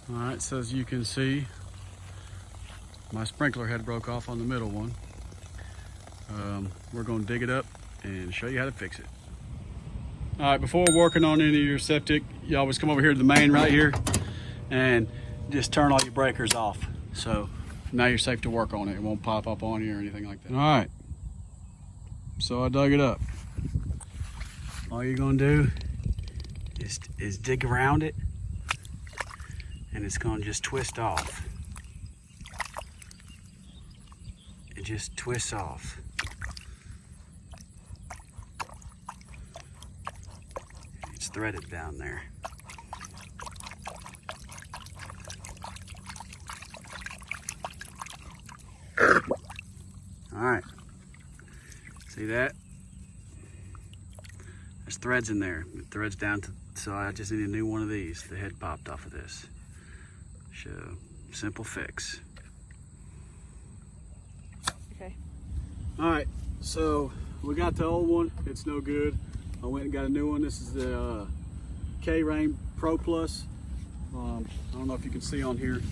All right, so as you can see, my sprinkler head broke off on the middle one. We're gonna dig it up and show you how to fix it. All right, before working on any of your septic, you always come over here to the main right here and just turn all your breakers off. So now you're safe to work on it. It won't pop up on you or anything like that. All right, so I dug it up. All you're gonna do is dig around it, and it's gonna just twist off. It just twists off. It's threaded down there. All right, see that? There's threads in there. It threads down to, so I just need a new one of these. The head popped off of this. So, simple fix. Okay. All right, so we got the old one. It's no good. I went and got a new one. This is the K-Rain Pro Plus. I don't know if you can see on here,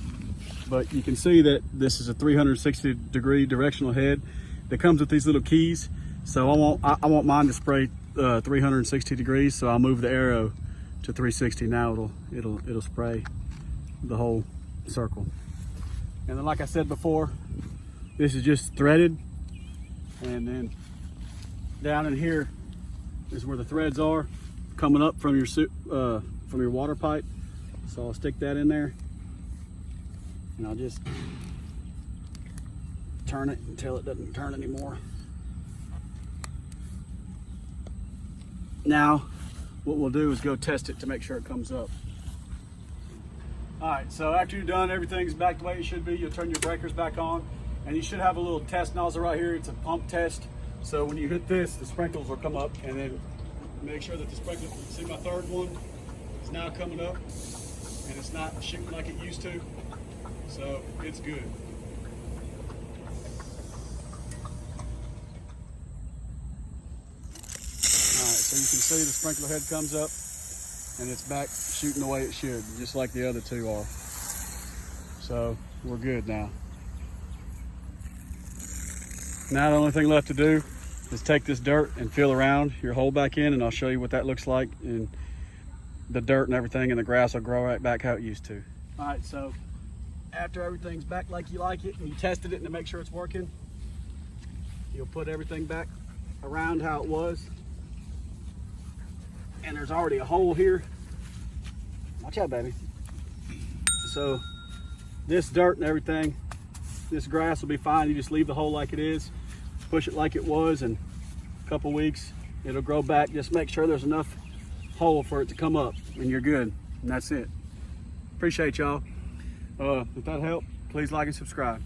but you can see that this is a 360-degree directional head that comes with these little keys. So I want mine to spray 360 degrees. So I'll move the arrow to 360. Now it'll spray the whole circle. And then, like I said before, this is just threaded, and then down in here is where the threads are coming up from your water pipe. So I'll stick that in there, and I'll just turn it until it doesn't turn anymore. Now, what we'll do is go test it to make sure it comes up. All right, so after you're done, everything's back the way it should be. You'll turn your breakers back on, and you should have a little test nozzle right here. It's a pump test. So when you hit this, the sprinkles will come up, and then make sure that the sprinkler, see my third one is now coming up, and it's not shooting like it used to. So it's good. So you can see the sprinkler head comes up and it's back shooting the way it should, just like the other two are. So we're good now. Now the only thing left to do is take this dirt and fill around your hole back in, and I'll show you what that looks like, and the dirt and everything and the grass will grow right back how it used to. All right, so after everything's back like you like it and you tested it to make sure it's working, you'll put everything back around how it was. And there's already a hole here. Watch out, baby. So this dirt and everything, this grass will be fine. You just leave the hole like it is, push it like it was, and a couple weeks it'll grow back. Just make sure there's enough hole for it to come up, and you're good. And that's it. Appreciate y'all. If that helped, please like and subscribe.